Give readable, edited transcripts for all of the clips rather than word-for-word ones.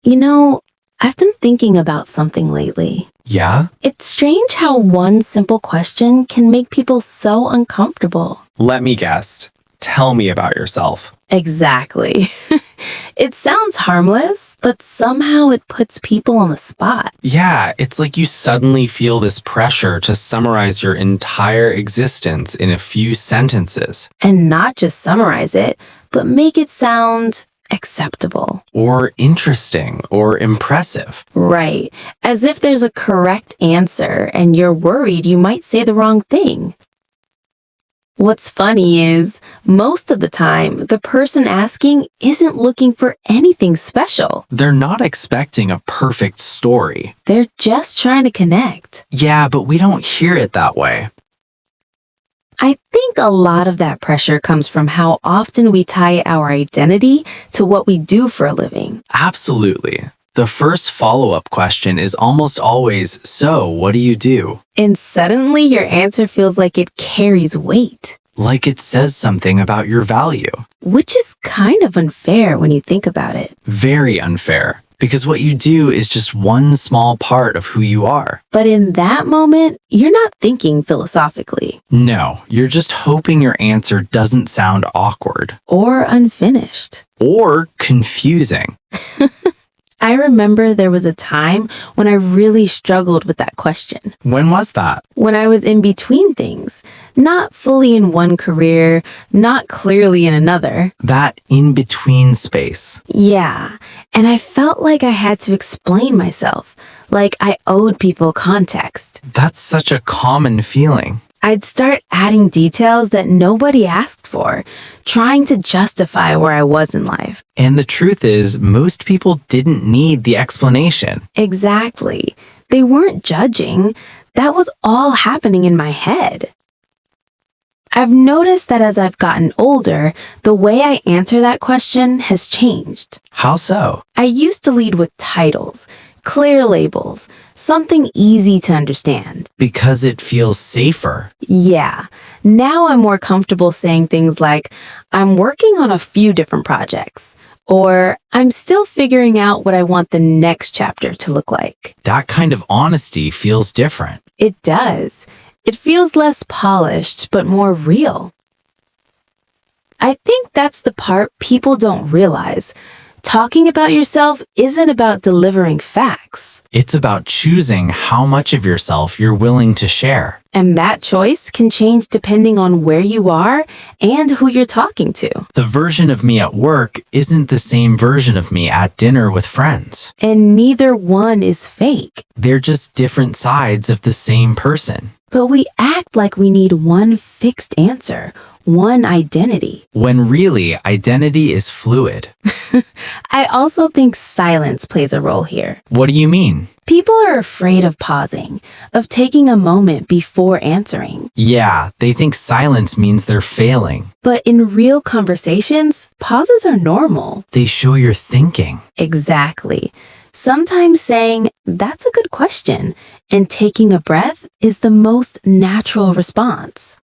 You know, I've been thinking about something lately. Yeah? It's strange how one simple question can make people so uncomfortable. Let me guess. Tell me about yourself. Exactly. It sounds harmless, but somehow it puts people on the spot. Yeah, it's like you suddenly feel this pressure to summarize your entire existence in a few sentences. And not just summarize it, but make it sound acceptable. Or interesting, or impressive. Right. As if there's a correct answer and you're worried you might say the wrong thing. What's funny is, most of the time, the person asking isn't looking for anything special. They're not expecting a perfect story. They're just trying to connect. Yeah, but we don't hear it that way. I think a lot of that pressure comes from how often we tie our identity to what we do for a living. Absolutely. The first follow-up question is almost always, so what do you do? And suddenly your answer feels like it carries weight, Like it says something about your value. which is kind of unfair when you think about it. Very unfair, because what you do is just one small part of who you are. But in that moment, you're not thinking philosophically No, you're just hoping your answer doesn't sound awkward or unfinished. or confusing. I remember there was a time when I really struggled with that question. When was that? When I was in between things, not fully in one career, not clearly in another. That in-between space. Yeah, and I felt like I had to explain myself, like I owed people context. That's such a common feeling. I'd start adding details that nobody asked for, trying to justify where I was in life. And the truth is, most people didn't need the explanation. Exactly. They weren't judging. That was all happening in my head. I've noticed that as I've gotten older, the way I answer that question has changed. How so? I used to lead with titles, clear labels, something easy to understand. Because it feels safer. Yeah, now I'm more comfortable saying things like, I'm working on a few different projects, or I'm still figuring out what I want the next chapter to look like. That kind of honesty feels different. It does. It feels less polished, but more real. I think that's the part people don't realize. Talking about yourself isn't about delivering facts. It's about choosing how much of yourself you're willing to share. And that choice can change depending on where you are and who you're talking to. The version of me at work isn't the same version of me at dinner with friends. And neither one is fake. They're just different sides of the same person. But we act like we need one fixed answer, one identity. When really, identity is fluid. I also think silence plays a role here. What do you mean? People are afraid of pausing, of taking a moment before answering. Yeah, they think silence means they're failing. But in real conversations, pauses are normal. They show you're thinking. Exactly. Sometimes saying, that's a good question, and taking a breath is the most natural response.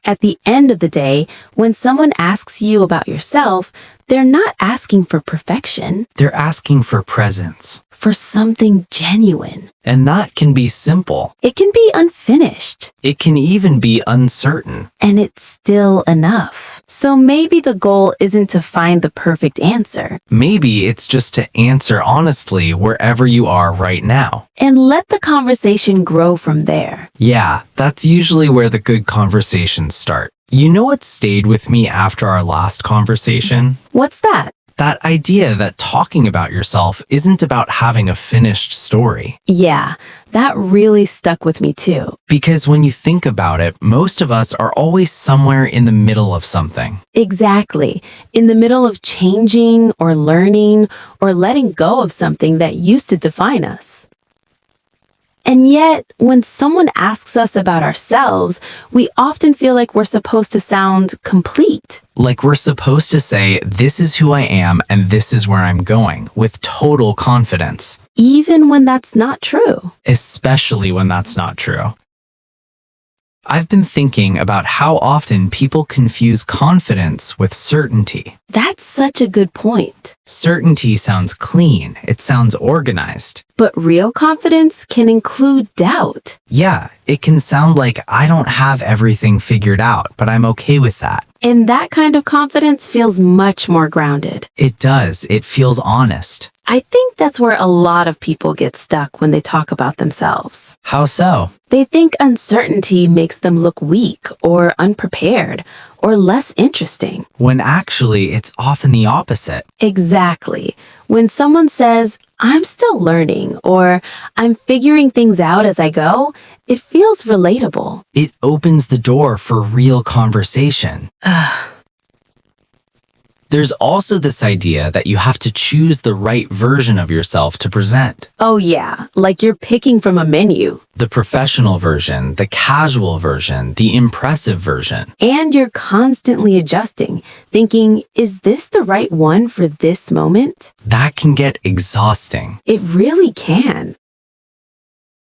At the end of the day, when someone asks you about yourself, they're not asking for perfection, They're asking for presence. for something genuine. And that can be simple. It can be unfinished, It can even be uncertain. and it's still enough. So maybe the goal isn't to find the perfect answer, Maybe it's just to answer honestly wherever you are right now. and let the conversation grow from there. Yeah, that's usually where the good conversations start. You know what stayed with me after our last conversation? What's that? That idea that talking about yourself isn't about having a finished story. Yeah, that really stuck with me too. Because when you think about it, most of us are always somewhere in the middle of something. Exactly. In the middle of changing or learning or letting go of something that used to define us. And yet, when someone asks us about ourselves, we often feel like we're supposed to sound complete. Like we're supposed to say, this is who I am and this is where I'm going, with total confidence. Even when that's not true. Especially when that's not true. I've been thinking about how often people confuse confidence with certainty. That's such a good point. Certainty sounds clean, it sounds organized. But real confidence can include doubt. Yeah, it can sound like I don't have everything figured out, but I'm okay with that. And that kind of confidence feels much more grounded. It does, it feels honest. I think that's where a lot of people get stuck when they talk about themselves. How so? They think uncertainty makes them look weak or unprepared or less interesting. When actually it's often the opposite. Exactly. When someone says, I'm still learning or I'm figuring things out as I go, it feels relatable. It opens the door for real conversation. There's also this idea that you have to choose the right version of yourself to present. Oh yeah, like you're picking from a menu. The professional version, the casual version, the impressive version. And you're constantly adjusting, thinking, is this the right one for this moment? That can get exhausting. It really can.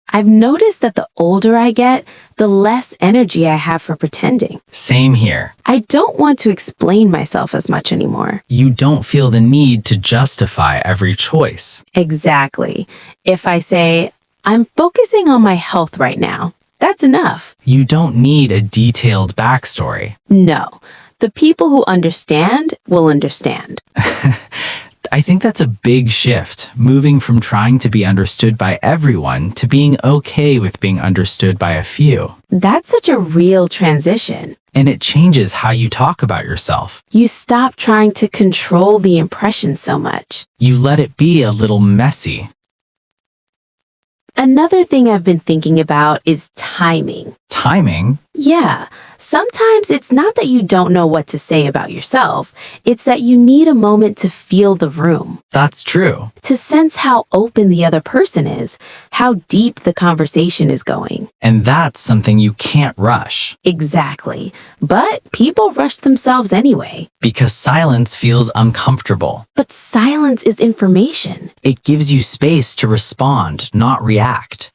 I've noticed that the older I get, the less energy I have for pretending. Same here. I don't want to explain myself as much anymore. You don't feel the need to justify every choice. Exactly. If I say, I'm focusing on my health right now, that's enough. You don't need a detailed backstory. No. The people who understand will understand. I think that's a big shift, moving from trying to be understood by everyone to being okay with being understood by a few. That's such a real transition. And it changes how you talk about yourself. You stop trying to control the impression so much. You let it be a little messy. Another thing I've been thinking about is timing. Timing? Yeah, sometimes it's not that you don't know what to say about yourself, it's that you need a moment to feel the room, That's true. to sense how open the other person is, how deep the conversation is going. And that's something you can't rush. Exactly. But people rush themselves anyway. Because silence feels uncomfortable. But silence is information. It gives you space to respond, not react.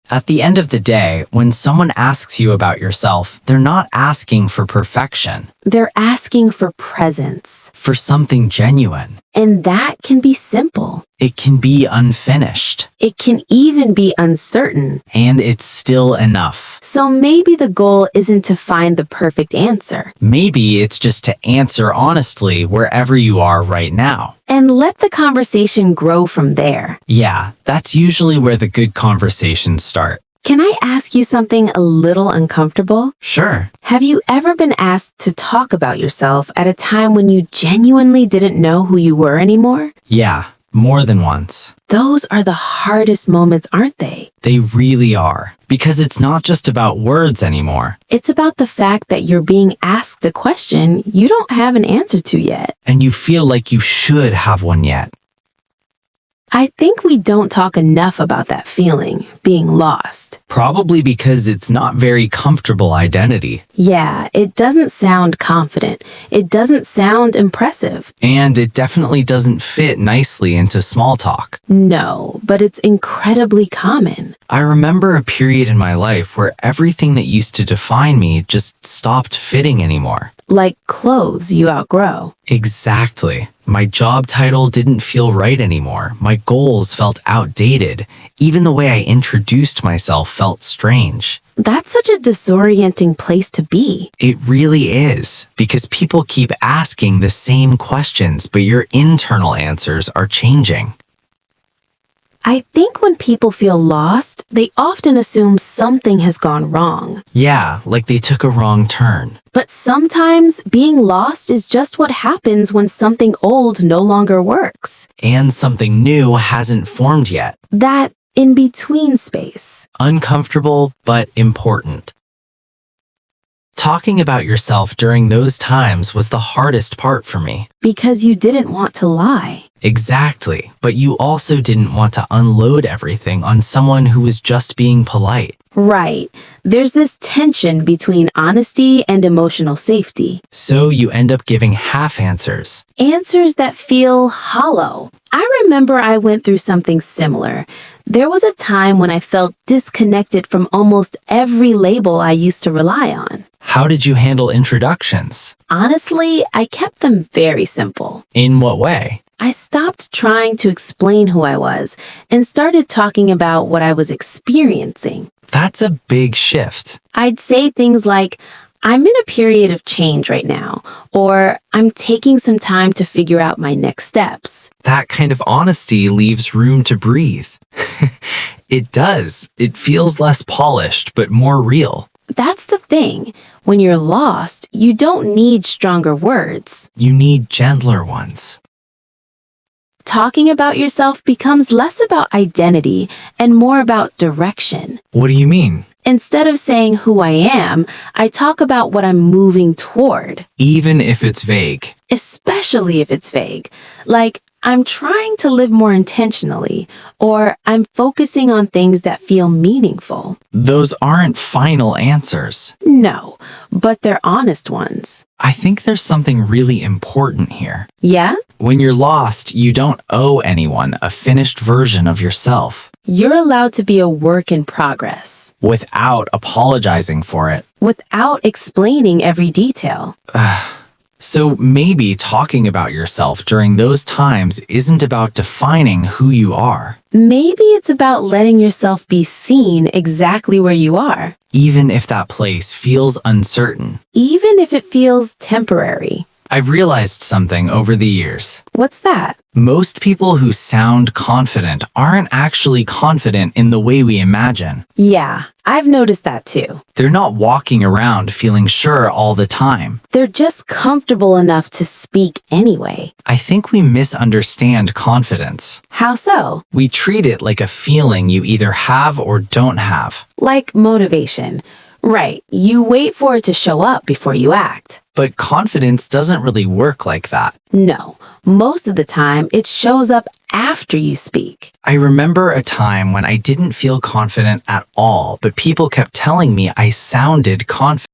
At the end of the day, when someone asks you about yourself, they're not asking for perfection, They're asking for presence. for something genuine. And that can be simple. It can be unfinished, It can even be uncertain. and it's still enough. So maybe the goal isn't to find the perfect answer. Maybe it's just to answer honestly wherever you are right now. And let the conversation grow from there. Yeah, that's usually where the good conversations start. Can I ask you something a little uncomfortable? Sure. Have you ever been asked to talk about yourself at a time when you genuinely didn't know who you were anymore? Yeah, more than once. Those are the hardest moments, aren't they? They really are. Because it's not just about words anymore. It's about the fact that you're being asked a question you don't have an answer to yet. And you feel like you should have one yet. I think we don't talk enough about that feeling, being lost. Probably because it's not very comfortable identity. Yeah, it doesn't sound confident. It doesn't sound impressive. And it definitely doesn't fit nicely into small talk. No, but it's incredibly common. I remember a period in my life where everything that used to define me just stopped fitting anymore. Like clothes you outgrow. Exactly. My job title didn't feel right anymore. My goals felt outdated. Even the way I introduced myself felt strange. That's such a disorienting place to be. It really is, because people keep asking the same questions, but your internal answers are changing. I think when people feel lost, they often assume something has gone wrong. Yeah, like they took a wrong turn. But sometimes being lost is just what happens when something old no longer works. And something new hasn't formed yet. That in-between space. Uncomfortable, but important. Talking about yourself during those times was the hardest part for me. Because you didn't want to lie. Exactly, but you also didn't want to unload everything on someone who was just being polite. Right. There's this tension between honesty and emotional safety. So you end up giving half answers. Answers that feel hollow. I remember I went through something similar. There was a time when I felt disconnected from almost every label I used to rely on. How did you handle introductions? Honestly, I kept them very simple. In what way? I stopped trying to explain who I was and started talking about what I was experiencing. That's a big shift. I'd say things like, I'm in a period of change right now, or I'm taking some time to figure out my next steps. That kind of honesty leaves room to breathe. It does. It feels less polished, but more real. That's the thing. When you're lost, you don't need stronger words. You need gentler ones. Talking about yourself becomes less about identity and more about direction. What do you mean? Instead of saying who I am, I talk about what I'm moving toward, Even if it's vague. especially if it's vague. Like, I'm trying to live more intentionally, or I'm focusing on things that feel meaningful. Those aren't final answers. No, but they're honest ones. I think there's something really important here. Yeah? When you're lost, you don't owe anyone a finished version of yourself You're allowed to be a work in progress, without apologizing for it. without explaining every detail. So maybe talking about yourself during those times isn't about defining who you are, Maybe it's about letting yourself be seen exactly where you are, even if that place feels uncertain. even if it feels temporary. I've realized something over the years. What's that? Most people who sound confident aren't actually confident in the way we imagine. Yeah, I've noticed that too. They're not walking around feeling sure all the time. They're just comfortable enough to speak anyway. I think we misunderstand confidence. How so? We treat it like a feeling you either have or don't have. Like motivation. Right, you wait for it to show up before you act. But confidence doesn't really work like that. No, most of the time it shows up after you speak. I remember a time when I didn't feel confident at all, but people kept telling me I sounded confident.